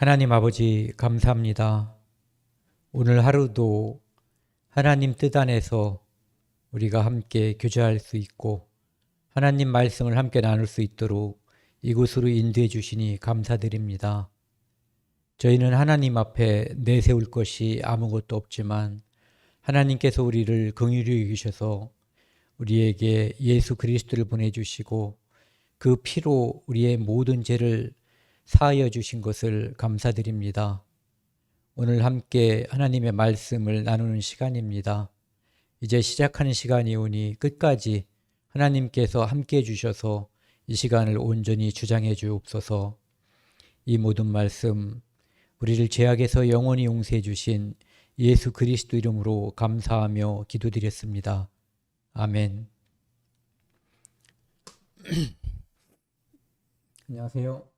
하나님 아버지 감사합니다. 오늘 하루도 하나님 뜻 안에서 우리가 함께 교제할 수 있고 하나님 말씀을 함께 나눌 수 있도록 이곳으로 인도해 주시니 감사드립니다. 저희는 하나님 앞에 내세울 것이 아무것도 없지만 하나님께서 우리를 긍휼히 여기셔서 우리에게 예수 그리스도를 보내주시고 그 피로 우리의 모든 죄를 사하여 주신 것을 감사드립니다. 오늘 함께 하나님의 말씀을 나누는 시간입니다. 이제 시작하는 시간이 오니 끝까지 하나님께서 함께 해주셔서 이 시간을 온전히 주장해 주옵소서. 이 모든 말씀 우리를 죄악에서 영원히 용서해 주신 예수 그리스도 이름으로 감사하며 기도드렸습니다. 아멘. 안녕하세요.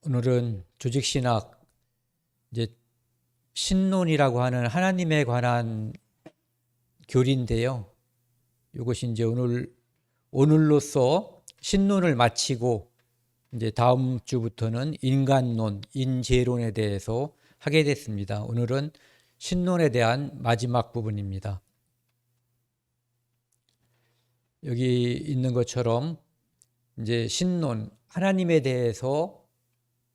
오늘은 조직신학 이제 신론이라고 하는 하나님에 관한 교리인데요. 이것이 이제 오늘로써 신론을 마치고 이제 다음 주부터는 인간론, 인재론에 대해서 하게 됐습니다. 오늘은 신론에 대한 마지막 부분입니다. 여기 있는 것처럼 이제 신론, 하나님에 대해서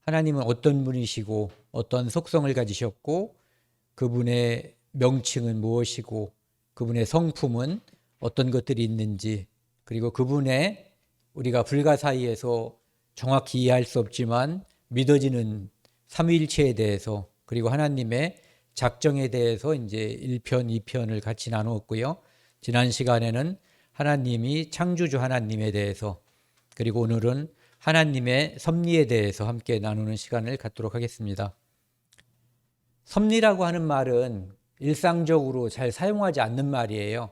하나님은 어떤 분이시고 어떤 속성을 가지셨고 그분의 명칭은 무엇이고 그분의 성품은 어떤 것들이 있는지, 그리고 그분의 우리가 불가사의에서 정확히 이해할 수 없지만 믿어지는 삼위일체에 대해서, 그리고 하나님의 작정에 대해서 이제 1편, 2편을 같이 나누었고요. 지난 시간에는 하나님이 창조주 하나님에 대해서, 그리고 오늘은 하나님의 섭리에 대해서 함께 나누는 시간을 갖도록 하겠습니다. 섭리라고 하는 말은 일상적으로 잘 사용하지 않는 말이에요.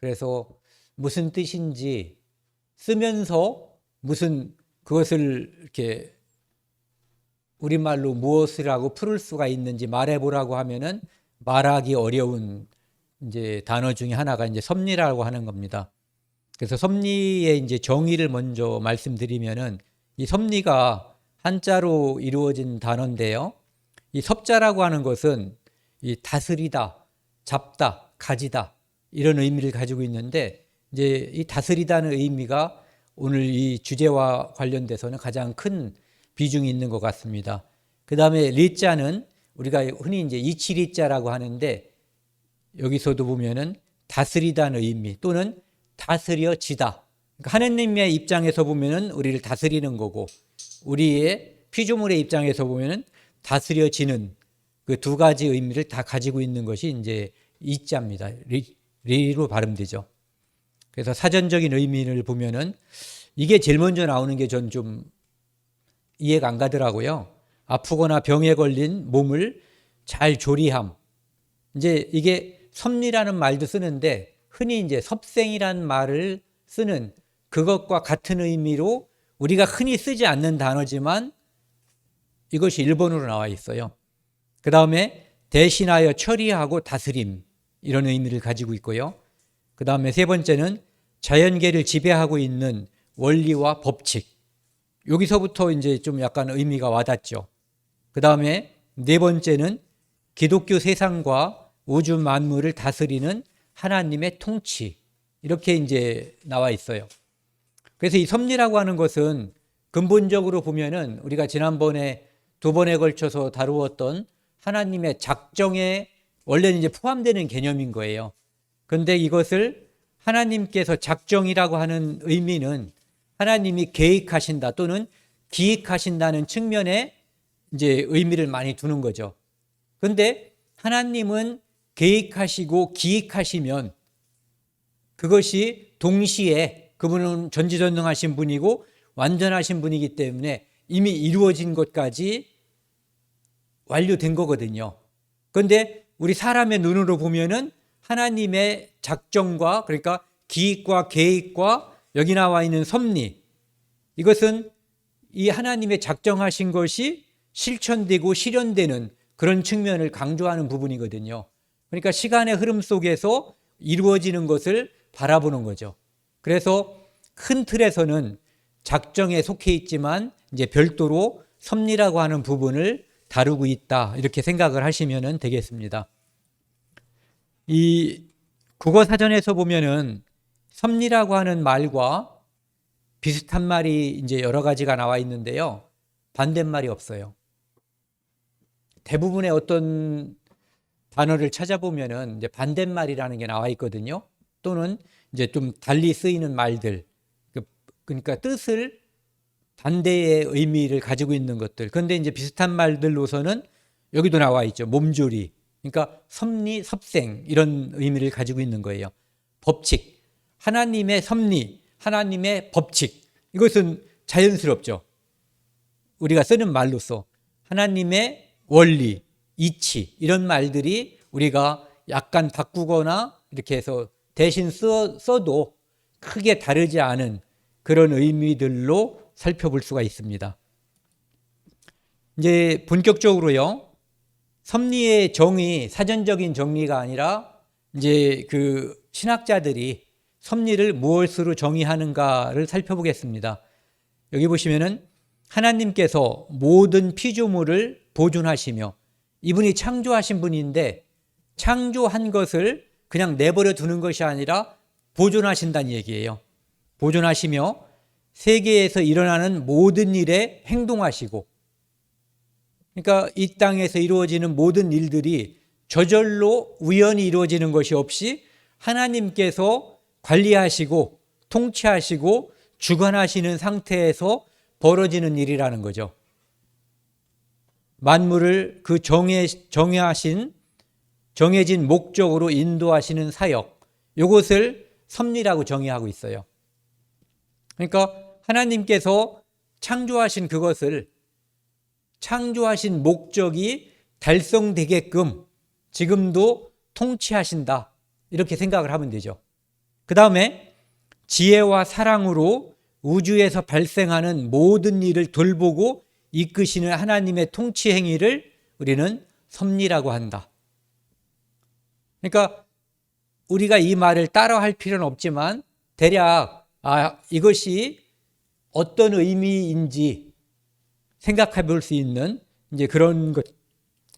그래서 무슨 뜻인지 쓰면서 무슨 그것을 이렇게 우리말로 무엇이라고 풀을 수가 있는지 말해보라고 하면은 말하기 어려운 이제 단어 중에 하나가 이제 섭리라고 하는 겁니다. 그래서 섭리의 이제 정의를 먼저 말씀드리면은 이 섭리가 한자로 이루어진 단어인데요. 이 섭자라고 하는 것은 이 다스리다, 잡다, 가지다 이런 의미를 가지고 있는데, 이제 이 다스리다는 의미가 오늘 이 주제와 관련돼서는 가장 큰 비중이 있는 것 같습니다. 그 다음에 리자는 우리가 흔히 이제 이치리자라고 하는데, 여기서도 보면은 다스리다는 의미 또는 다스려지다. 그러니까 하느님의 입장에서 보면은 우리를 다스리는 거고, 우리의 피조물의 입장에서 보면은 다스려지는 그 두 가지 의미를 다 가지고 있는 것이 이제 이자입니다. 리로 발음되죠. 그래서 사전적인 의미를 보면은 이게 제일 먼저 나오는 게 전 좀 이해가 안 가더라고요. 아프거나 병에 걸린 몸을 잘 조리함. 이제 이게 섭리라는 말도 쓰는데 흔히 이제 섭생이라는 말을 쓰는 그것과 같은 의미로 우리가 흔히 쓰지 않는 단어지만 이것이 일본어로 나와 있어요. 그 다음에 대신하여 처리하고 다스림 이런 의미를 가지고 있고요. 그 다음에 세 번째는 자연계를 지배하고 있는 원리와 법칙. 여기서부터 이제 좀 약간 의미가 와닿죠. 그 다음에 네 번째는 기독교 세상과 우주 만물을 다스리는 하나님의 통치. 이렇게 이제 나와 있어요. 그래서 이 섭리라고 하는 것은 근본적으로 보면은 우리가 지난번에 두 번에 걸쳐서 다루었던 하나님의 작정에 원래는 이제 포함되는 개념인 거예요. 그런데 이것을 하나님께서 작정이라고 하는 의미는 하나님이 계획하신다 또는 기획하신다는 측면에 이제 의미를 많이 두는 거죠. 그런데 하나님은 계획하시고 기획하시면 그것이 동시에 그분은 전지전능하신 분이고 완전하신 분이기 때문에 이미 이루어진 것까지 완료된 거거든요. 그런데 우리 사람의 눈으로 보면은 하나님의 작정과, 그러니까 기획과 계획과 여기 나와 있는 섭리, 이것은 이 하나님의 작정하신 것이 실천되고 실현되는 그런 측면을 강조하는 부분이거든요. 그러니까 시간의 흐름 속에서 이루어지는 것을 바라보는 거죠. 그래서 큰 틀에서는 작정에 속해 있지만 이제 별도로 섭리라고 하는 부분을 다루고 있다. 이렇게 생각을 하시면 되겠습니다. 이 국어 사전에서 보면은 섭리라고 하는 말과 비슷한 말이 이제 여러 가지가 나와 있는데요. 반대말이 없어요. 대부분의 어떤 단어를 찾아보면은 이제 반대말이라는 게 나와 있거든요. 또는 이제 좀 달리 쓰이는 말들. 그러니까 뜻을 반대의 의미를 가지고 있는 것들. 그런데 이제 비슷한 말들로서는 여기도 나와 있죠. 몸조리. 그러니까 섭리, 섭생 이런 의미를 가지고 있는 거예요. 법칙. 하나님의 섭리, 하나님의 법칙. 이것은 자연스럽죠. 우리가 쓰는 말로서 하나님의 원리, 이치 이런 말들이 우리가 약간 바꾸거나 이렇게 해서 대신 써도 크게 다르지 않은 그런 의미들로 살펴볼 수가 있습니다. 이제 본격적으로요. 섭리의 정의, 사전적인 정리가 아니라 이제 그 신학자들이 섭리를 무엇으로 정의하는가를 살펴보겠습니다. 여기 보시면은 하나님께서 모든 피조물을 보존하시며 이분이 창조하신 분인데 창조한 것을 그냥 내버려 두는 것이 아니라 보존하신다는 얘기예요. 보존하시며 세계에서 일어나는 모든 일에 행동하시고 그러니까 이 땅에서 이루어지는 모든 일들이 저절로 우연히 이루어지는 것이 없이 하나님께서 관리하시고 통치하시고 주관하시는 상태에서 벌어지는 일이라는 거죠. 만물을 그 정해진 목적으로 인도하시는 사역, 이것을 섭리라고 정의하고 있어요. 그러니까 하나님께서 창조하신 그것을 창조하신 목적이 달성되게끔 지금도 통치하신다. 이렇게 생각을 하면 되죠. 그 다음에 지혜와 사랑으로 우주에서 발생하는 모든 일을 돌보고 이끄시는 하나님의 통치 행위를 우리는 섭리라고 한다. 그러니까 우리가 이 말을 따라할 필요는 없지만 대략 이것이 어떤 의미인지 생각해 볼 수 있는 이제 그런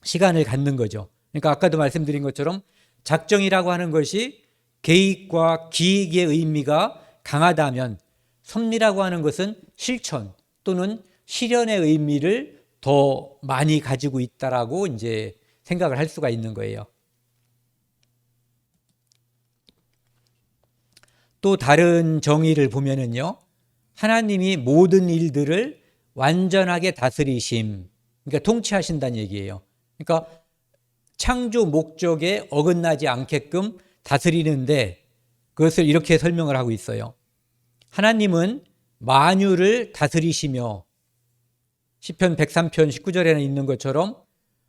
시간을 갖는 거죠. 그러니까 아까도 말씀드린 것처럼 작정이라고 하는 것이 계획과 기획의 의미가 강하다면 섭리라고 하는 것은 실천 또는 실현의 의미를 더 많이 가지고 있다라고 이제 생각을 할 수가 있는 거예요. 또 다른 정의를 보면은요, 하나님이 모든 일들을 완전하게 다스리심, 그러니까 통치하신다는 얘기예요. 그러니까 창조 목적에 어긋나지 않게끔 다스리는데 그것을 이렇게 설명을 하고 있어요. 하나님은 만유를 다스리시며 시편 103편 19절에는 있는 것처럼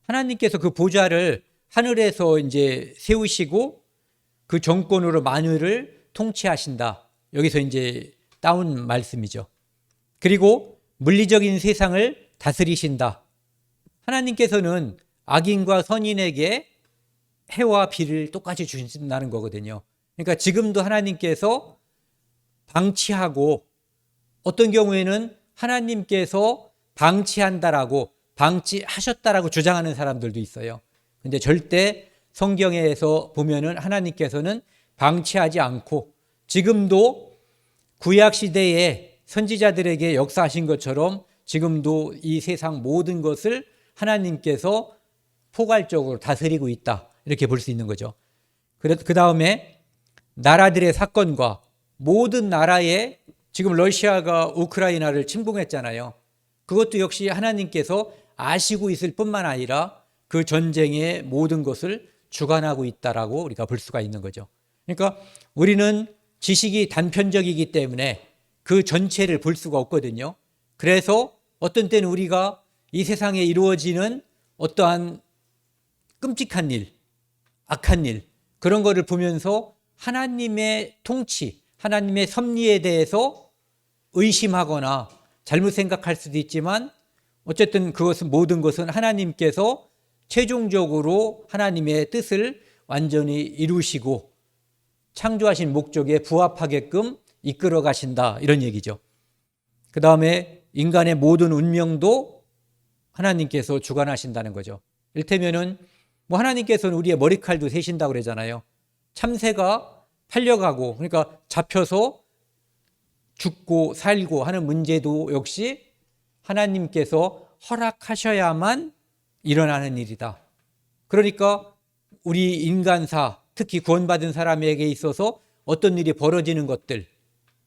하나님께서 그 보좌를 하늘에서 이제 세우시고 그 정권으로 만유를 통치하신다. 여기서 이제 따온 말씀이죠. 그리고 물리적인 세상을 다스리신다. 하나님께서는 악인과 선인에게 해와 비를 똑같이 주신다는 거거든요. 그러니까 지금도 하나님께서 방치하고 어떤 경우에는 하나님께서 방치한다라고 방치하셨다라고 주장하는 사람들도 있어요. 근데 절대 성경에서 보면은 하나님께서는 방치하지 않고 지금도 구약 시대에 선지자들에게 역사하신 것처럼 지금도 이 세상 모든 것을 하나님께서 포괄적으로 다스리고 있다. 이렇게 볼 수 있는 거죠. 그 다음에 나라들의 사건과 모든 나라에 지금 러시아가 우크라이나를 침공했잖아요. 그것도 역시 하나님께서 아시고 있을 뿐만 아니라 그 전쟁의 모든 것을 주관하고 있다라고 우리가 볼 수가 있는 거죠. 그러니까 우리는 지식이 단편적이기 때문에 그 전체를 볼 수가 없거든요. 그래서 어떤 때는 우리가 이 세상에 이루어지는 어떠한 끔찍한 일, 악한 일, 그런 거를 보면서 하나님의 통치, 하나님의 섭리에 대해서 의심하거나 잘못 생각할 수도 있지만 어쨌든 그것은 모든 것은 하나님께서 최종적으로 하나님의 뜻을 완전히 이루시고 창조하신 목적에 부합하게끔 이끌어 가신다 이런 얘기죠. 그 다음에 인간의 모든 운명도 하나님께서 주관하신다는 거죠. 이를테면은 뭐 하나님께서는 우리의 머리칼도 세신다고 그러잖아요. 참새가 팔려가고, 그러니까 잡혀서 죽고 살고 하는 문제도 역시 하나님께서 허락하셔야만 일어나는 일이다. 그러니까 우리 인간사, 특히 구원받은 사람에게 있어서 어떤 일이 벌어지는 것들,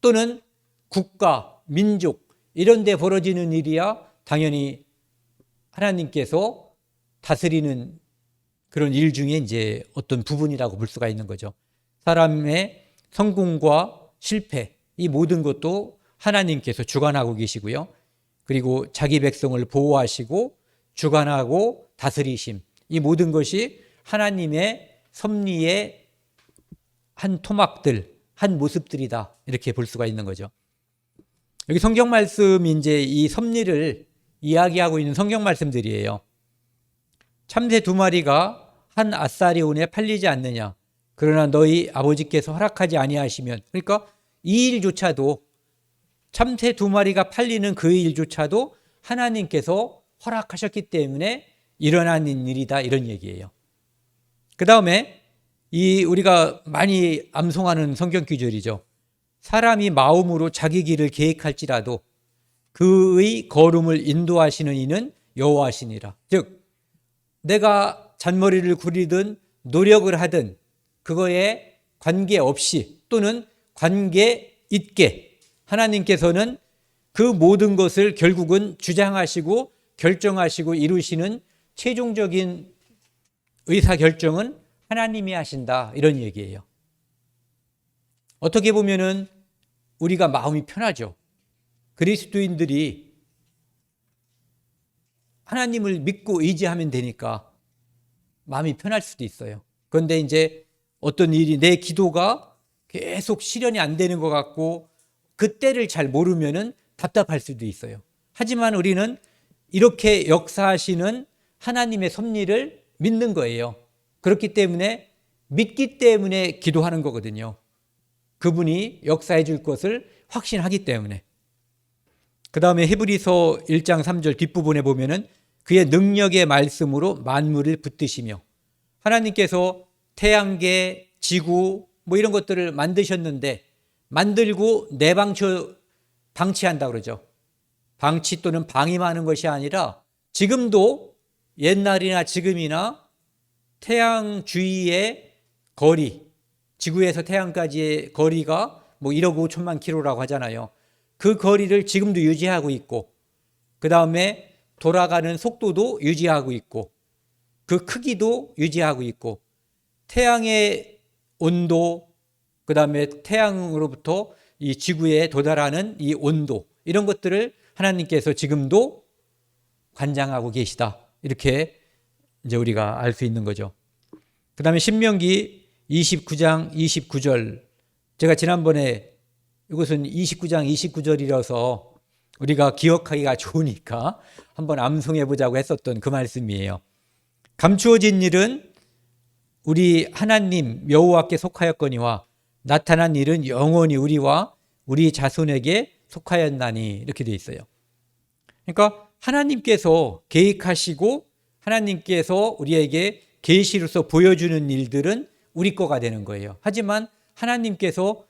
또는 국가, 민족 이런 데 벌어지는 일이야 당연히 하나님께서 다스리는 그런 일 중에 이제 어떤 부분이라고 볼 수가 있는 거죠. 사람의 성공과 실패, 이 모든 것도 하나님께서 주관하고 계시고요. 그리고 자기 백성을 보호하시고 주관하고 다스리심, 이 모든 것이 하나님의 섭리의 한 토막들, 한 모습들이다, 이렇게 볼 수가 있는 거죠. 여기 성경 말씀이 이제 이 섭리를 이야기하고 있는 성경 말씀들이에요. 참새 2마리가 한 아사리온에 팔리지 않느냐, 그러나 너희 아버지께서 허락하지 아니하시면, 그러니까 이 일조차도, 참새 2마리가 팔리는 그 일조차도 하나님께서 허락하셨기 때문에 일어나는 일이다, 이런 얘기예요. 그 다음에 이 우리가 많이 암송하는 성경 구절이죠. 사람이 마음으로 자기 길을 계획할지라도 그의 걸음을 인도하시는 이는 여호와시니라. 즉 내가 잔머리를 굴리든 노력을 하든 그거에 관계없이, 또는 관계 있게 하나님께서는 그 모든 것을 결국은 주장하시고 결정하시고 이루시는 최종적인 의사결정은 하나님이 하신다, 이런 얘기예요. 어떻게 보면은 우리가 마음이 편하죠. 그리스도인들이 하나님을 믿고 의지하면 되니까 마음이 편할 수도 있어요. 그런데 이제 어떤 일이, 내 기도가 계속 실현이 안 되는 것 같고 그때를 잘 모르면은 답답할 수도 있어요. 하지만 우리는 이렇게 역사하시는 하나님의 섭리를 믿는 거예요. 그렇기 때문에, 믿기 때문에 기도하는 거거든요. 그분이 역사해 줄 것을 확신하기 때문에. 그 다음에 히브리서 1장 3절 뒷부분에 보면은 그의 능력의 말씀으로 만물을 붙드시며, 하나님께서 태양계, 지구 뭐 이런 것들을 만드셨는데, 만들고 방치한다 그러죠. 방치 또는 방임하는 것이 아니라 지금도 옛날이나 지금이나 태양 주위의 거리, 지구에서 태양까지의 거리가 뭐 1억 5천만 킬로라고 하잖아요. 그 거리를 지금도 유지하고 있고, 그 다음에 돌아가는 속도도 유지하고 있고, 그 크기도 유지하고 있고, 태양의 온도, 그 다음에 태양으로부터 이 지구에 도달하는 이 온도, 이런 것들을 하나님께서 지금도 관장하고 계시다, 이렇게 이제 우리가 알 수 있는 거죠. 그 다음에 신명기 29장 29절, 제가 지난번에 이것은 29장 29절이라서 우리가 기억하기가 좋으니까 한번 암송해 보자고 했었던 그 말씀이에요. 감추어진 일은 우리 하나님 여호와께 속하였거니와 나타난 일은 영원히 우리와 우리 자손에게 속하였나니, 이렇게 되어 있어요. 그러니까 하나님께서 계획하시고 하나님께서 우리에게 계시로서 보여주는 일들은 우리 거가 되는 거예요. 하지만 하나님께서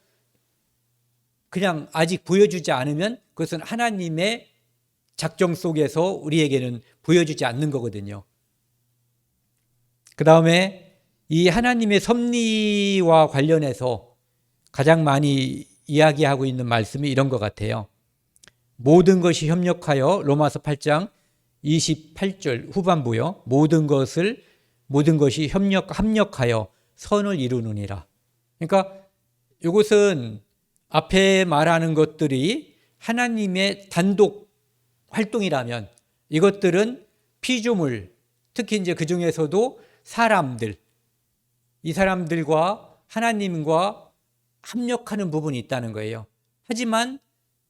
그냥 아직 보여주지 않으면 그것은 하나님의 작정 속에서 우리에게는 보여주지 않는 거거든요. 그 다음에 이 하나님의 섭리와 관련해서 가장 많이 이야기하고 있는 말씀이 이런 것 같아요. 모든 것이 협력하여, 로마서 8장 28절 후반부요. 모든 것이 합력하여 선을 이루느니라. 그러니까 이것은 앞에 말하는 것들이 하나님의 단독 활동이라면, 이것들은 피조물, 특히 이제 그 중에서도 사람들, 이 사람들과 하나님과 합력하는 부분이 있다는 거예요. 하지만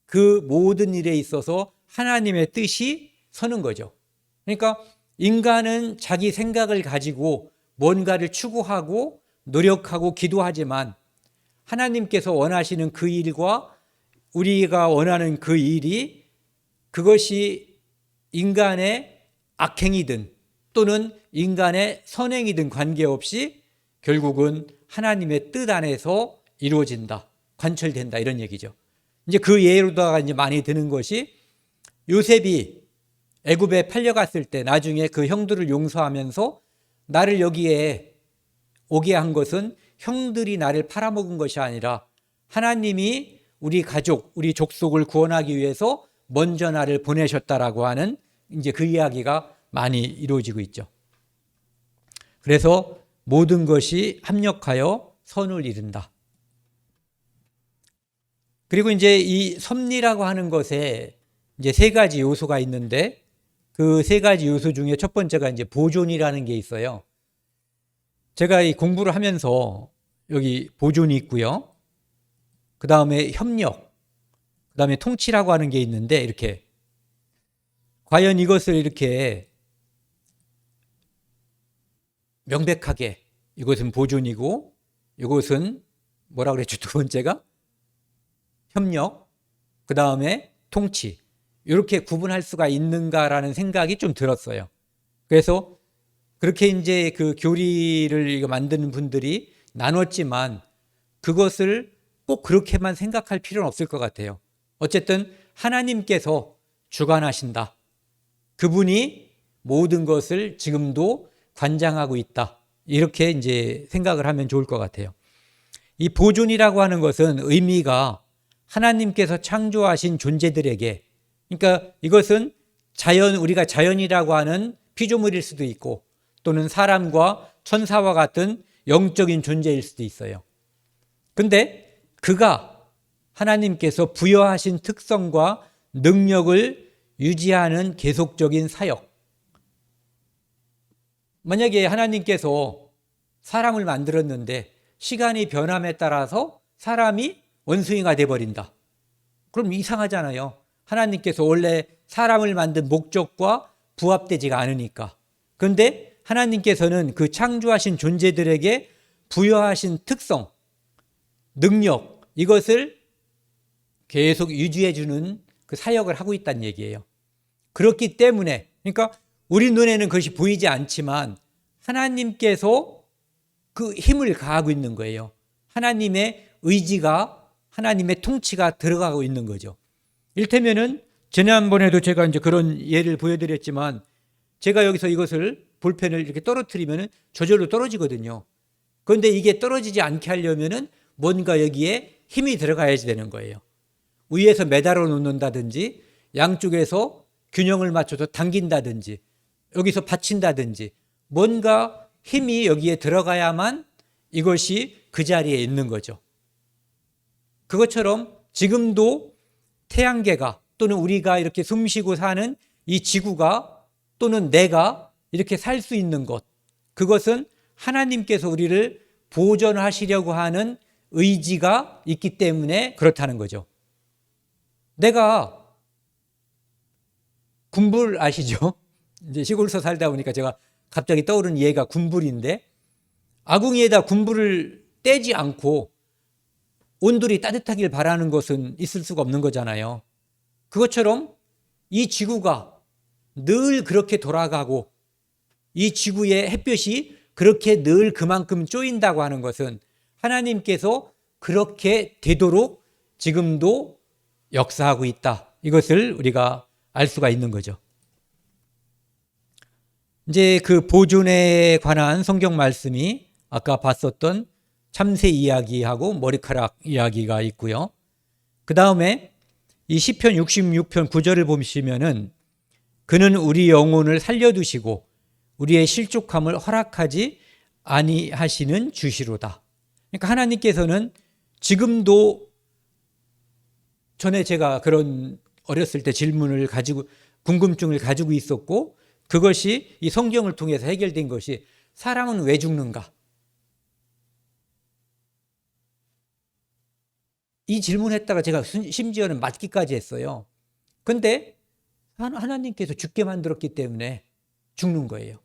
그 모든 일에 있어서 하나님의 뜻이 서는 거죠. 그러니까 인간은 자기 생각을 가지고 뭔가를 추구하고 노력하고 기도하지만 하나님께서 원하시는 그 일과 우리가 원하는 그 일이 그것이 인간의 악행이든 또는 인간의 선행이든 관계없이 결국은 하나님의 뜻 안에서 이루어진다, 관철된다, 이런 얘기죠. 이제 그 예로다가 이제 많이 드는 것이 요셉이 애굽에 팔려갔을 때 나중에 그 형들을 용서하면서 나를 여기에 오게 한 것은 형들이 나를 팔아먹은 것이 아니라 하나님이 우리 가족, 우리 족속을 구원하기 위해서 먼저 나를 보내셨다라고 하는 이제 그 이야기가 많이 이루어지고 있죠. 그래서 모든 것이 합력하여 선을 이룬다. 그리고 이제 이 섭리라고 하는 것에 이제 세 가지 요소가 있는데 그 세 가지 요소 중에 첫 번째가 이제 보존이라는 게 있어요. 제가 이 공부를 하면서 여기 보존이 있고요. 그 다음에 협력, 그 다음에 통치라고 하는 게 있는데 이렇게 과연 이것을 이렇게 명백하게 이것은 보존이고 이것은 뭐라 그랬죠? 두 번째가 협력, 그 다음에 통치, 이렇게 구분할 수가 있는가라는 생각이 좀 들었어요. 그래서 그렇게 이제 그 교리를 만드는 분들이 나눴지만 그것을 꼭 그렇게만 생각할 필요는 없을 것 같아요. 어쨌든 하나님께서 주관하신다. 그분이 모든 것을 지금도 관장하고 있다. 이렇게 이제 생각을 하면 좋을 것 같아요. 이 보존이라고 하는 것은 의미가 하나님께서 창조하신 존재들에게, 그러니까 이것은 우리가 자연이라고 하는 피조물일 수도 있고 또는 사람과 천사와 같은 영적인 존재일 수도 있어요. 근데 그가 하나님께서 부여하신 특성과 능력을 유지하는 계속적인 사역. 만약에 하나님께서 사람을 만들었는데 시간이 변함에 따라서 사람이 원숭이가 돼버린다. 그럼 이상하잖아요. 하나님께서 원래 사람을 만든 목적과 부합되지가 않으니까. 그런데 하나님께서는 그 창조하신 존재들에게 부여하신 특성, 능력, 이것을 계속 유지해주는 그 사역을 하고 있다는 얘기예요. 그렇기 때문에, 그러니까 우리 눈에는 그것이 보이지 않지만 하나님께서 그 힘을 가하고 있는 거예요. 하나님의 의지가, 하나님의 통치가 들어가고 있는 거죠. 이를테면은 지난번에도 제가 이제 그런 예를 보여드렸지만 제가 여기서 이것을 볼펜을 이렇게 떨어뜨리면은 저절로 떨어지거든요. 그런데 이게 떨어지지 않게 하려면은 뭔가 여기에 힘이 들어가야지 되는 거예요. 위에서 매달아 놓는다든지 양쪽에서 균형을 맞춰서 당긴다든지 여기서 받친다든지 뭔가 힘이 여기에 들어가야만 이것이 그 자리에 있는 거죠. 그것처럼 지금도 태양계가 또는 우리가 이렇게 숨쉬고 사는 이 지구가 또는 내가 이렇게 살 수 있는 것, 그것은 하나님께서 우리를 보존하시려고 하는 의지가 있기 때문에 그렇다는 거죠. 내가 군불 아시죠? 이제 시골에서 살다 보니까 제가 갑자기 떠오른 예가 군불인데 아궁이에다 군불을 떼지 않고 온돌이 따뜻하길 바라는 것은 있을 수가 없는 거잖아요. 그것처럼 이 지구가 늘 그렇게 돌아가고 이 지구의 햇볕이 그렇게 늘 그만큼 쪼인다고 하는 것은 하나님께서 그렇게 되도록 지금도 역사하고 있다. 이것을 우리가 알 수가 있는 거죠. 이제 그 보존에 관한 성경 말씀이 아까 봤었던 참새 이야기하고 머리카락 이야기가 있고요. 그 다음에 이 시편 66편 9절을 보시면은 그는 우리 영혼을 살려두시고 우리의 실족함을 허락하지 아니하시는 주시로다. 그러니까 하나님께서는 지금도 전에 제가 그런 어렸을 때 질문을 가지고 궁금증을 가지고 있었고 그것이 이 성경을 통해서 해결된 것이 사람은 왜 죽는가? 이 질문했다가 제가 심지어는 맞기까지 했어요. 그런데 하나님께서 죽게 만들었기 때문에 죽는 거예요.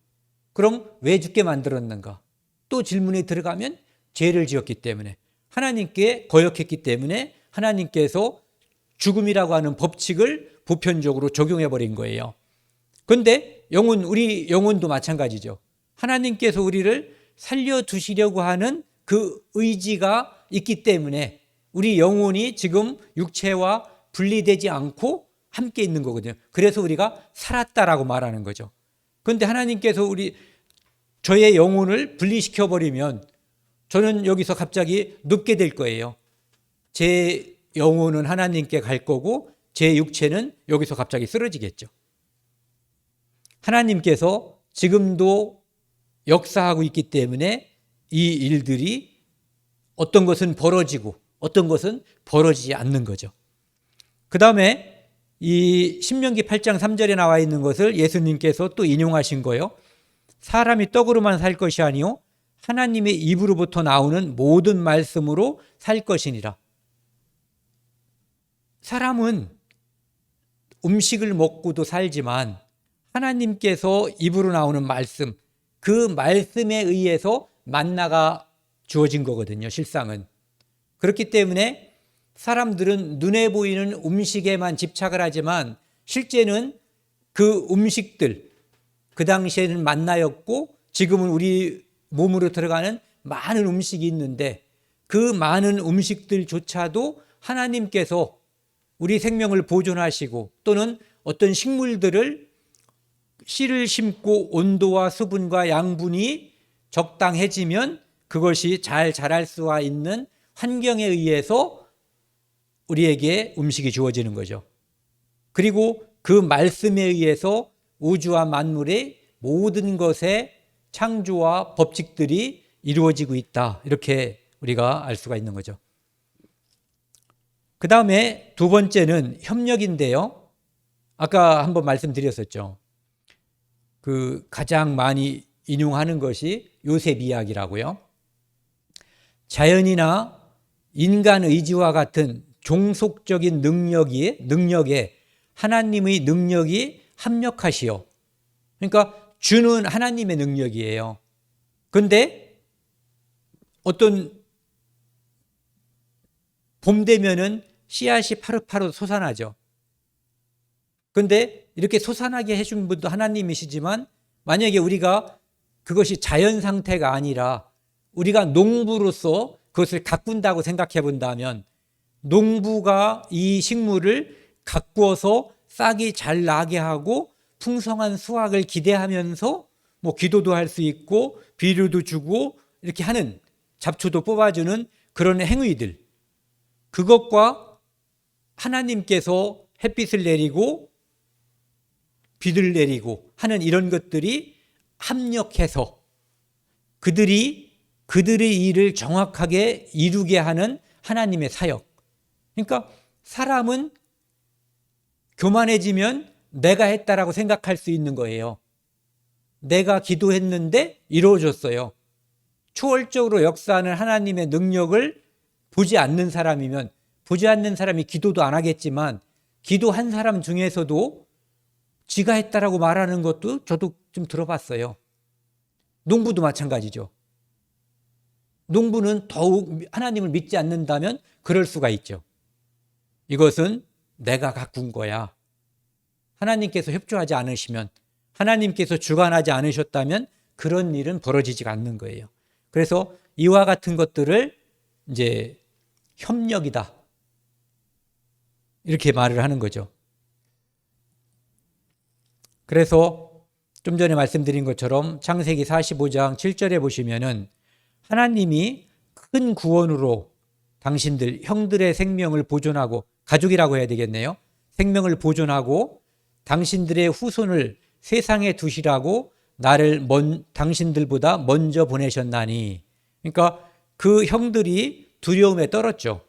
그럼 왜 죽게 만들었는가? 또 질문이 들어가면 죄를 지었기 때문에 하나님께 거역했기 때문에 하나님께서 죽음이라고 하는 법칙을 보편적으로 적용해 버린 거예요. 그런데 우리 영혼도 마찬가지죠. 하나님께서 우리를 살려두시려고 하는 그 의지가 있기 때문에 우리 영혼이 지금 육체와 분리되지 않고 함께 있는 거거든요. 그래서 우리가 살았다라고 말하는 거죠. 그런데 하나님께서 저의 영혼을 분리시켜 버리면 저는 여기서 갑자기 눕게 될 거예요. 제 영혼은 하나님께 갈 거고 제 육체는 여기서 갑자기 쓰러지겠죠. 하나님께서 지금도 역사하고 있기 때문에 이 일들이 어떤 것은 벌어지고 어떤 것은 벌어지지 않는 거죠. 그 다음에 이 신명기 8장 3절에 나와 있는 것을 예수님께서 또 인용하신 거예요. 사람이 떡으로만 살 것이 아니요 하나님의 입으로부터 나오는 모든 말씀으로 살 것이니라. 사람은 음식을 먹고도 살지만 하나님께서 입으로 나오는 말씀, 그 말씀에 의해서 만나가 주어진 거거든요, 실상은. 그렇기 때문에 사람들은 눈에 보이는 음식에만 집착을 하지만 실제는 그 음식들, 그 당시에는 만나였고 지금은 우리 몸으로 들어가는 많은 음식이 있는데 그 많은 음식들조차도 하나님께서 우리 생명을 보존하시고 또는 어떤 식물들을 씨를 심고 온도와 수분과 양분이 적당해지면 그것이 잘 자랄 수가 있는 환경에 의해서 우리에게 음식이 주어지는 거죠. 그리고 그 말씀에 의해서 우주와 만물의 모든 것의 창조와 법칙들이 이루어지고 있다. 이렇게 우리가 알 수가 있는 거죠. 그 다음에 두 번째는 협력인데요. 아까 한번 말씀드렸었죠. 그 가장 많이 인용하는 것이 요셉 이야기라고요. 자연이나 인간 의지와 같은 종속적인 능력에 하나님의 능력이 합력하시오. 그러니까 주는 하나님의 능력이에요. 그런데 어떤 봄 되면은 씨앗이 파릇파릇 솟아나죠. 그런데 이렇게 솟아나게 해준 분도 하나님이시지만 만약에 우리가 그것이 자연 상태가 아니라 우리가 농부로서 그것을 가꾼다고 생각해 본다면 농부가 이 식물을 가꾸어서 싹이 잘 나게 하고 풍성한 수확을 기대하면서 뭐 기도도 할 수 있고 비료도 주고 이렇게 하는 잡초도 뽑아주는 그런 행위들, 그것과 하나님께서 햇빛을 내리고 비를 내리고 하는 이런 것들이 합력해서 그들의 일을 정확하게 이루게 하는 하나님의 사역. 그러니까 사람은 교만해지면 내가 했다라고 생각할 수 있는 거예요. 내가 기도했는데 이루어졌어요. 초월적으로 역사하는 하나님의 능력을 보지 않는 사람이면, 보지 않는 사람이 기도도 안 하겠지만 기도한 사람 중에서도 지가 했다라고 말하는 것도 저도 좀 들어봤어요. 농부도 마찬가지죠. 농부는 더욱 하나님을 믿지 않는다면 그럴 수가 있죠. 이것은 내가 가꾼 거야. 하나님께서 협조하지 않으시면, 하나님께서 주관하지 않으셨다면 그런 일은 벌어지지가 않는 거예요. 그래서 이와 같은 것들을 이제 협력이다, 이렇게 말을 하는 거죠. 그래서 좀 전에 말씀드린 것처럼 창세기 45장 7절에 보시면은 하나님이 큰 구원으로 당신들 형들의 생명을 보존하고, 가족이라고 해야 되겠네요. 생명을 보존하고 당신들의 후손을 세상에 두시라고 나를 당신들보다 먼저 보내셨나니. 그러니까 그 형들이 두려움에 떨었죠.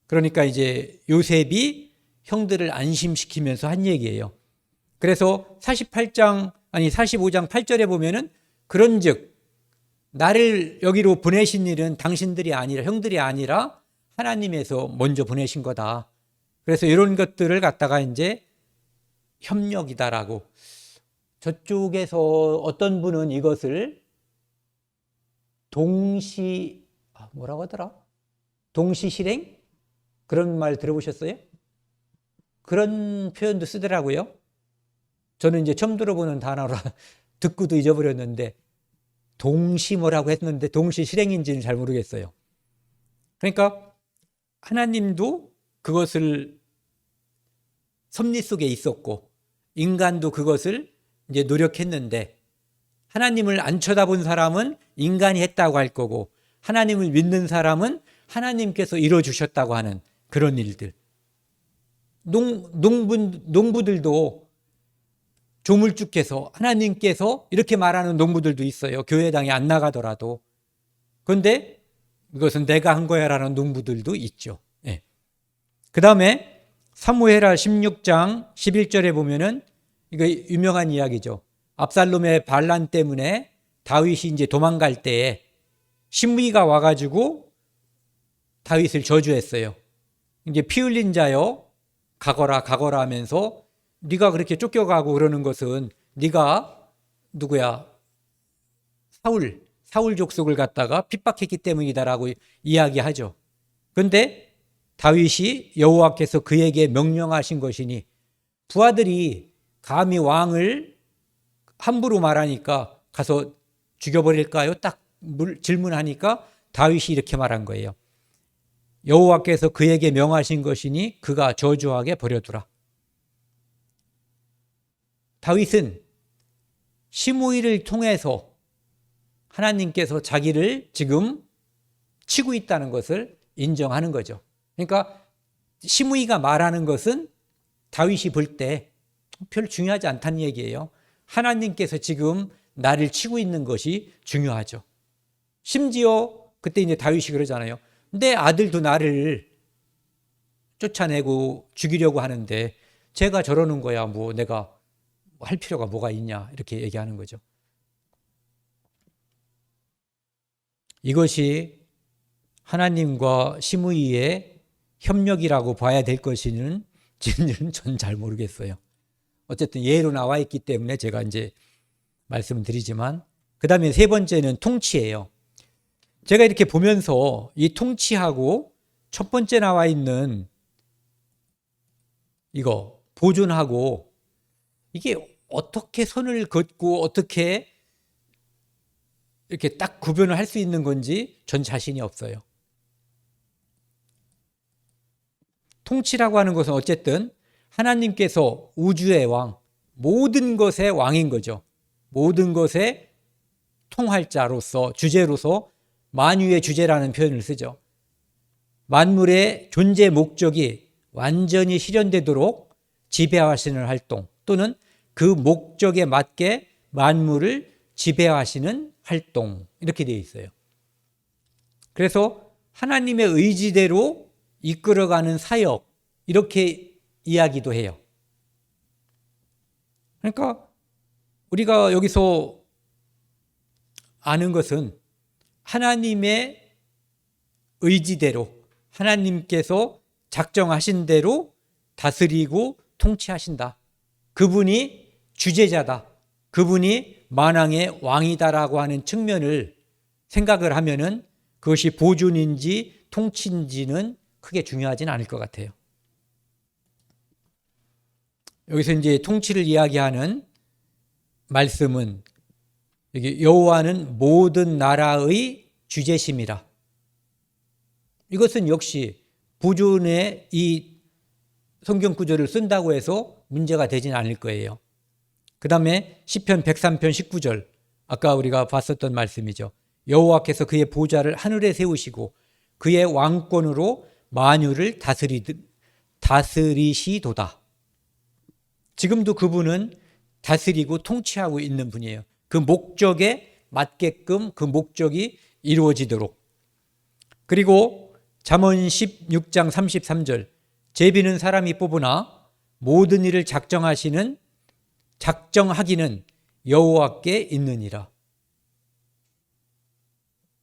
그러니까 이제 요셉이 형들을 안심시키면서 한 얘기예요. 그래서 45장 8절에 보면은 그런즉 나를 여기로 보내신 일은 당신들이 아니라, 형들이 아니라 하나님에서 먼저 보내신 거다. 그래서 이런 것들을 갖다가 이제 협력이다라고, 저쪽에서 어떤 분은 이것을 뭐라고 하더라? 동시실행? 그런 말 들어보셨어요? 그런 표현도 쓰더라고요. 저는 이제 처음 들어보는 단어라 듣고도 잊어버렸는데 동시 뭐라고 했는데 동시 실행인지는 잘 모르겠어요. 그러니까 하나님도 그것을 섭리 속에 있었고 인간도 그것을 이제 노력했는데 하나님을 안 쳐다본 사람은 인간이 했다고 할 거고 하나님을 믿는 사람은 하나님께서 이루어주셨다고 하는 그런 일들. 농부들도 조물주께서 하나님께서 이렇게 말하는 농부들도 있어요. 교회당에 안 나가더라도. 그런데 이것은 내가 한 거야 라는 농부들도 있죠. 예. 그 다음에 사무엘하 16장 11절에 보면은 이거 유명한 이야기죠. 압살롬의 반란 때문에 다윗이 이제 도망갈 때에 심의가 와가지고 다윗을 저주했어요. 이제 피 흘린 자여 가거라 가거라 하면서 네가 그렇게 쫓겨가고 그러는 것은 네가 누구야? 사울 족속을 갖다가 핍박했기 때문이다라고 이야기하죠. 그런데 다윗이 여호와께서 그에게 명령하신 것이니 부하들이 감히 왕을 함부로 말하니까 가서 죽여버릴까요? 딱 질문하니까 다윗이 이렇게 말한 거예요. 여호와께서 그에게 명하신 것이니 그가 저주하게 버려두라. 다윗은 시므이를 통해서 하나님께서 자기를 지금 치고 있다는 것을 인정하는 거죠. 그러니까 시므이가 말하는 것은 다윗이 볼 때 별 중요하지 않다는 얘기예요. 하나님께서 지금 나를 치고 있는 것이 중요하죠. 심지어 그때 이제 다윗이 그러잖아요. 내 아들도 나를 쫓아내고 죽이려고 하는데 제가 저러는 거야 뭐 내가 할 필요가 뭐가 있냐 이렇게 얘기하는 거죠. 이것이 하나님과 시므이의 협력이라고 봐야 될 것인지는 전 잘 모르겠어요. 어쨌든 예로 나와 있기 때문에 제가 이제 말씀을 드리지만 그 다음에 세 번째는 통치예요. 제가 이렇게 보면서 이 통치하고 첫 번째 나와 있는 이거 보존하고 이게 어떻게 선을 긋고 어떻게 이렇게 딱 구별을 할 수 있는 건지 전 자신이 없어요. 통치라고 하는 것은 어쨌든 하나님께서 우주의 왕, 모든 것의 왕인 거죠. 모든 것의 통할자로서, 주제로서 만유의 주제라는 표현을 쓰죠. 만물의 존재 목적이 완전히 실현되도록 지배하시는 활동 또는 그 목적에 맞게 만물을 지배하시는 활동 이렇게 되어 있어요. 그래서 하나님의 의지대로 이끌어가는 사역 이렇게 이야기도 해요. 그러니까 우리가 여기서 아는 것은 하나님의 의지대로 하나님께서 작정하신 대로 다스리고 통치하신다. 그분이 주제자다. 그분이 만왕의 왕이다라고 하는 측면을 생각을 하면은 그것이 보존인지 통치인지는 크게 중요하지는 않을 것 같아요. 여기서 이제 통치를 이야기하는 말씀은 여기 여호와는 모든 나라의 주제심이라. 이것은 역시 보존의 이 성경 구절을 쓴다고 해서 문제가 되지는 않을 거예요. 그 다음에 시편 103편 19절 아까 우리가 봤었던 말씀이죠. 여호와께서 그의 보좌를 하늘에 세우시고 그의 왕권으로 만유를 다스리시도다. 지금도 그분은 다스리고 통치하고 있는 분이에요. 그 목적에 맞게끔 그 목적이 이루어지도록. 그리고 잠언 16장 33절 제비는 사람이 뽑으나 모든 일을 작정하기는 여호와께 있느니라.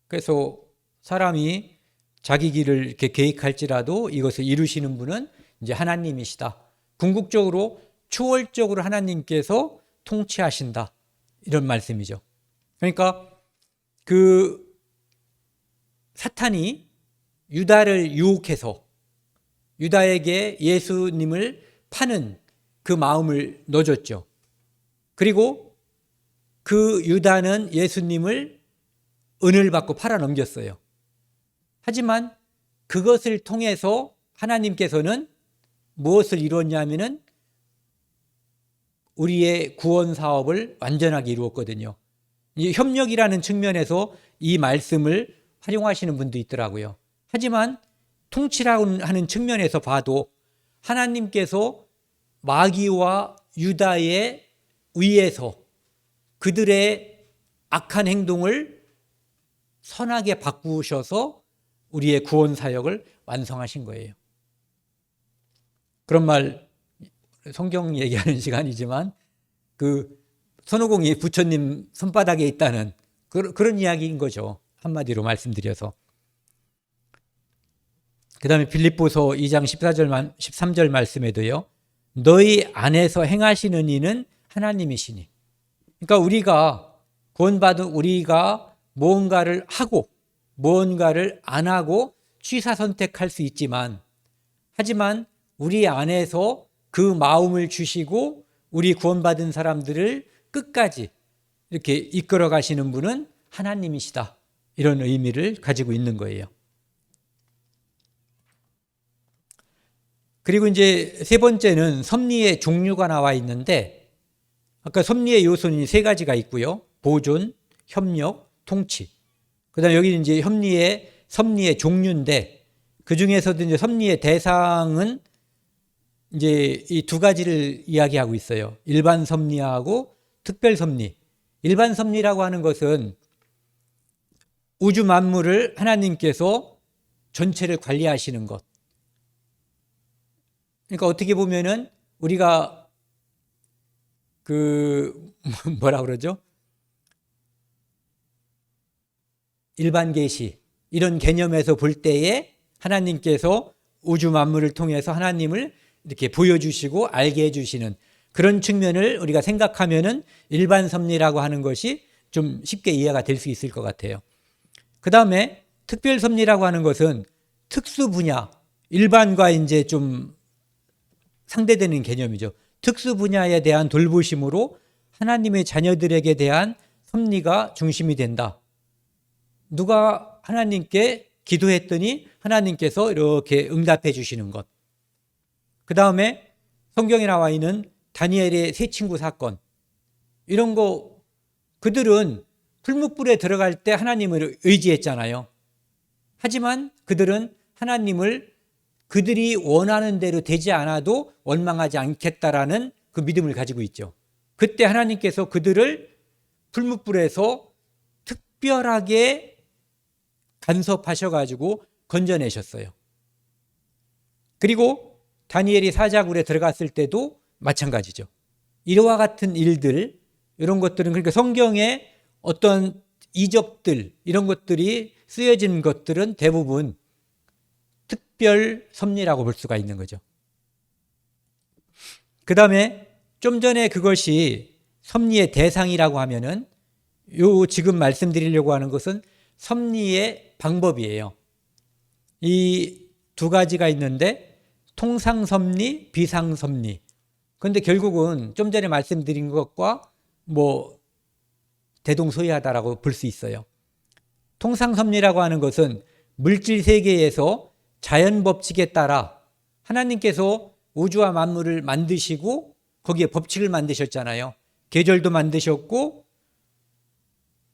그래서 사람이 자기 길을 이렇게 계획할지라도 이것을 이루시는 분은 이제 하나님이시다. 궁극적으로 초월적으로 하나님께서 통치하신다. 이런 말씀이죠. 그러니까 그 사탄이 유다를 유혹해서 유다에게 예수님을 파는 그 마음을 넣어줬죠. 그리고 그 유다는 예수님을 은을 받고 팔아넘겼어요. 하지만 그것을 통해서 하나님께서는 무엇을 이루었냐면은 우리의 구원 사업을 완전하게 이루었거든요. 이 협력이라는 측면에서 이 말씀을 활용하시는 분도 있더라고요. 하지만 통치라고 하는 측면에서 봐도 하나님께서 마귀와 유다의 위에서 그들의 악한 행동을 선하게 바꾸셔서 우리의 구원 사역을 완성하신 거예요. 그런 말 성경 얘기하는 시간이지만 그 손오공이 부처님 손바닥에 있다는 그런 이야기인 거죠. 한마디로 말씀드려서. 그 다음에 빌립보서 2장 13절 말씀에도요. 너희 안에서 행하시는 이는 하나님이시니. 그러니까 우리가 구원받은 우리가 무언가를 하고 무언가를 안 하고 취사 선택할 수 있지만 하지만 우리 안에서 그 마음을 주시고 우리 구원받은 사람들을 끝까지 이렇게 이끌어 가시는 분은 하나님이시다. 이런 의미를 가지고 있는 거예요. 그리고 이제 세 번째는 섭리의 종류가 나와 있는데 아까 섭리의 요소는 세 가지가 있고요. 보존, 협력, 통치. 그다음에 여기는 이제 섭리의 종류인데 그 중에서도 이제 섭리의 대상은 이제 이 두 가지를 이야기하고 있어요. 일반 섭리하고 특별 섭리. 일반 섭리라고 하는 것은 우주 만물을 하나님께서 전체를 관리하시는 것. 그러니까 어떻게 보면은 우리가 뭐라 그러죠? 일반 계시 이런 개념에서 볼 때에 하나님께서 우주 만물을 통해서 하나님을 이렇게 보여주시고 알게 해주시는 그런 측면을 우리가 생각하면은 일반 섭리라고 하는 것이 좀 쉽게 이해가 될 수 있을 것 같아요. 그 다음에 특별 섭리라고 하는 것은 특수 분야, 일반과 이제 좀 상대되는 개념이죠. 특수 분야에 대한 돌보심으로 하나님의 자녀들에게 대한 섭리가 중심이 된다. 누가 하나님께 기도했더니 하나님께서 이렇게 응답해 주시는 것. 그 다음에 성경에 나와 있는 다니엘의 세 친구 사건. 이런 거 그들은 풀무불에 들어갈 때 하나님을 의지했잖아요. 하지만 그들은 하나님을 그들이 원하는 대로 되지 않아도 원망하지 않겠다라는 그 믿음을 가지고 있죠. 그때 하나님께서 그들을 풀무불에서 특별하게 간섭하셔가지고 건져내셨어요. 그리고 다니엘이 사자굴에 들어갔을 때도 마찬가지죠. 이와 같은 일들, 이런 것들은 그러니까 성경에 어떤 이적들, 이런 것들이 쓰여진 것들은 대부분 특별 섭리라고 볼 수가 있는 거죠. 그 다음에 좀 전에 그것이 섭리의 대상이라고 하면은 지금 말씀드리려고 하는 것은 섭리의 방법이에요. 이 두 가지가 있는데 통상섭리, 비상섭리. 그런데 결국은 좀 전에 말씀드린 것과 대동소이하다라고 볼 수 있어요. 통상섭리라고 하는 것은 물질 세계에서 자연 법칙에 따라 하나님께서 우주와 만물을 만드시고 거기에 법칙을 만드셨잖아요. 계절도 만드셨고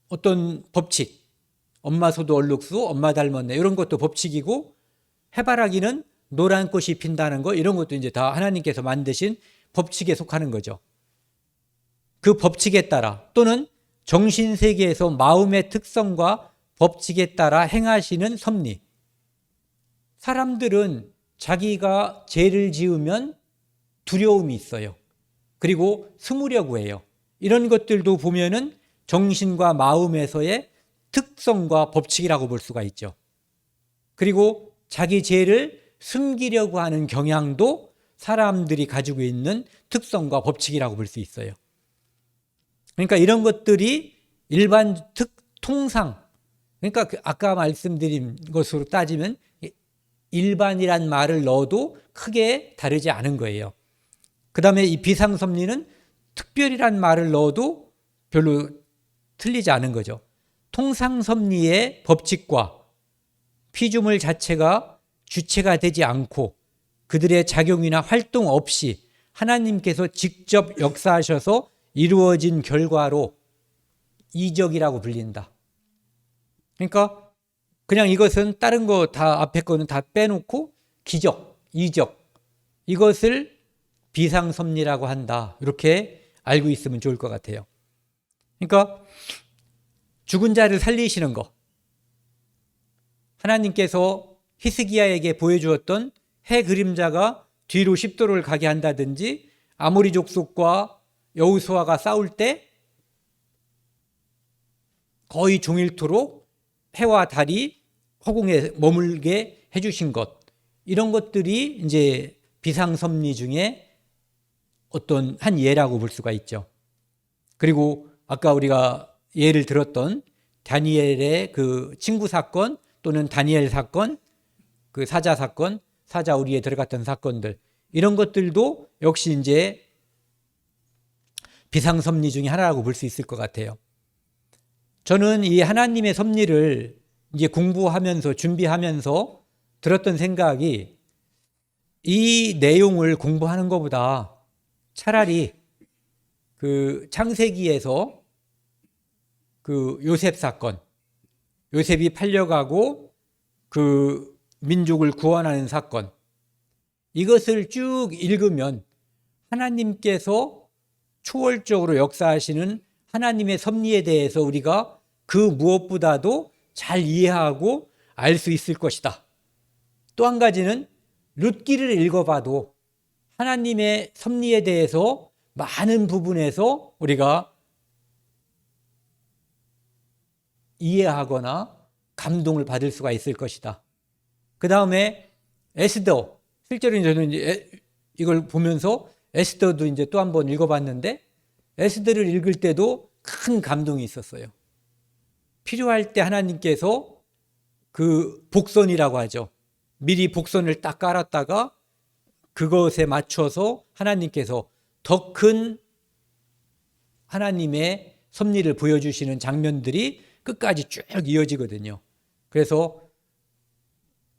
어떤 법칙, 엄마 소도 얼룩수, 엄마 닮았네 이런 것도 법칙이고 해바라기는 노란 꽃이 핀다는 거 이런 것도 이제 다 하나님께서 만드신 법칙에 속하는 거죠. 그 법칙에 따라 또는 정신세계에서 마음의 특성과 법칙에 따라 행하시는 섭리. 사람들은 자기가 죄를 지으면 두려움이 있어요. 그리고 숨으려고 해요. 이런 것들도 보면은 정신과 마음에서의 특성과 법칙이라고 볼 수가 있죠. 그리고 자기 죄를 숨기려고 하는 경향도 사람들이 가지고 있는 특성과 법칙이라고 볼 수 있어요. 그러니까 이런 것들이 일반 통상, 그러니까 아까 말씀드린 것으로 따지면 일반이란 말을 넣어도 크게 다르지 않은 거예요. 그 다음에 이 비상섭리는 특별이란 말을 넣어도 별로 틀리지 않은 거죠. 통상섭리의 법칙과 피조물 자체가 주체가 되지 않고 그들의 작용이나 활동 없이 하나님께서 직접 역사하셔서 이루어진 결과로 이적이라고 불린다. 그러니까 그냥 이것은 다른 거 다 앞에 거는 다 빼놓고 기적, 이적 이것을 비상섭리라고 한다. 이렇게 알고 있으면 좋을 것 같아요. 그러니까 죽은 자를 살리시는 거, 하나님께서 히스기야에게 보여주었던 해 그림자가 뒤로 10도를 가게 한다든지 아모리 족속과 여호수아가 싸울 때 거의 종일토록 해와 달이 허공에 머물게 해주신 것, 이런 것들이 이제 비상섭리 중에 어떤 한 예라고 볼 수가 있죠. 그리고 아까 우리가 예를 들었던 다니엘의 그 친구 사건 또는 다니엘 사건, 그 사자 사건, 사자 우리에 들어갔던 사건들, 이런 것들도 역시 이제 비상섭리 중에 하나라고 볼 수 있을 것 같아요. 저는 이 하나님의 섭리를 이제 공부하면서 준비하면서 들었던 생각이, 이 내용을 공부하는 것보다 차라리 그 창세기에서 그 요셉 사건, 요셉이 팔려가고 그 민족을 구원하는 사건, 이것을 쭉 읽으면 하나님께서 초월적으로 역사하시는 하나님의 섭리에 대해서 우리가 그 무엇보다도 잘 이해하고 알 수 있을 것이다. 또 한 가지는 룻기를 읽어봐도 하나님의 섭리에 대해서 많은 부분에서 우리가 이해하거나 감동을 받을 수가 있을 것이다. 그 다음에 에스더, 실제로 저는 이걸 보면서 에스더도 이제 또 한 번 읽어봤는데, 에스더를 읽을 때도 큰 감동이 있었어요. 필요할 때 하나님께서 그 복선이라고 하죠. 미리 복선을 딱 깔았다가 그것에 맞춰서 하나님께서 더 큰 하나님의 섭리를 보여주시는 장면들이 끝까지 쭉 이어지거든요. 그래서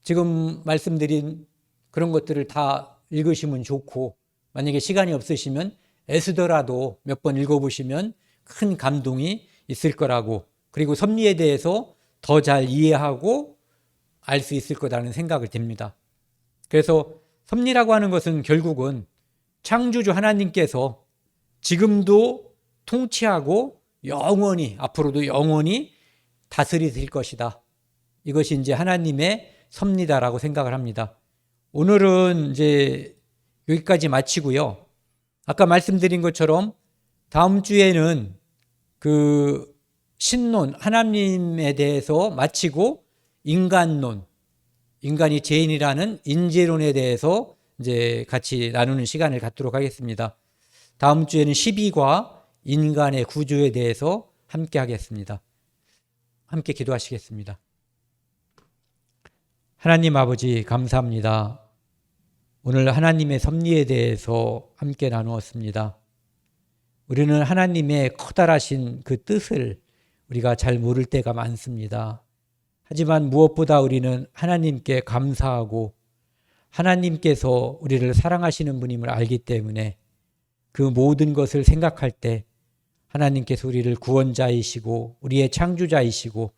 지금 말씀드린 그런 것들을 다 읽으시면 좋고, 만약에 시간이 없으시면 에스더라도 몇 번 읽어보시면 큰 감동이 있을 거라고, 그리고 섭리에 대해서 더 잘 이해하고 알 수 있을 거라는 생각을 듭니다. 그래서 섭리라고 하는 것은 결국은 창조주 하나님께서 지금도 통치하고 영원히, 앞으로도 영원히 다스리실 것이다. 이것이 이제 하나님의 섭리다라고 생각을 합니다. 오늘은 이제 여기까지 마치고요. 아까 말씀드린 것처럼 다음 주에는 그 신론, 하나님에 대해서 마치고 인간론, 인간이 죄인이라는 인재론에 대해서 이제 같이 나누는 시간을 갖도록 하겠습니다. 다음 주에는 12과 인간의 구조에 대해서 함께 하겠습니다. 함께 기도하시겠습니다. 하나님 아버지, 감사합니다. 오늘 하나님의 섭리에 대해서 함께 나누었습니다. 우리는 하나님의 커다라신 그 뜻을 우리가 잘 모를 때가 많습니다. 하지만 무엇보다 우리는 하나님께 감사하고 하나님께서 우리를 사랑하시는 분임을 알기 때문에 그 모든 것을 생각할 때 하나님께서 우리를 구원자이시고 우리의 창조자이시고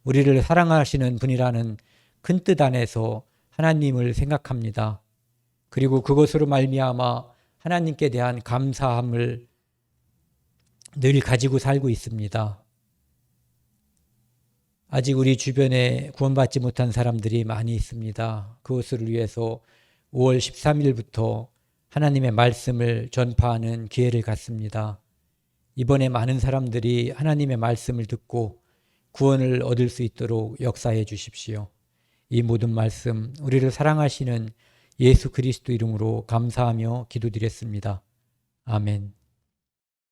우리를 사랑하시는 분이라는 큰 뜻 안에서 하나님을 생각합니다. 그리고 그것으로 말미암아 하나님께 대한 감사함을 늘 가지고 살고 있습니다. 아직 우리 주변에 구원받지 못한 사람들이 많이 있습니다. 그것을 위해서 5월 13일부터 하나님의 말씀을 전파하는 기회를 갖습니다. 이번에 많은 사람들이 하나님의 말씀을 듣고 구원을 얻을 수 있도록 역사해 주십시오. 이 모든 말씀 우리를 사랑하시는 예수 그리스도 이름으로 감사하며 기도드렸습니다. 아멘.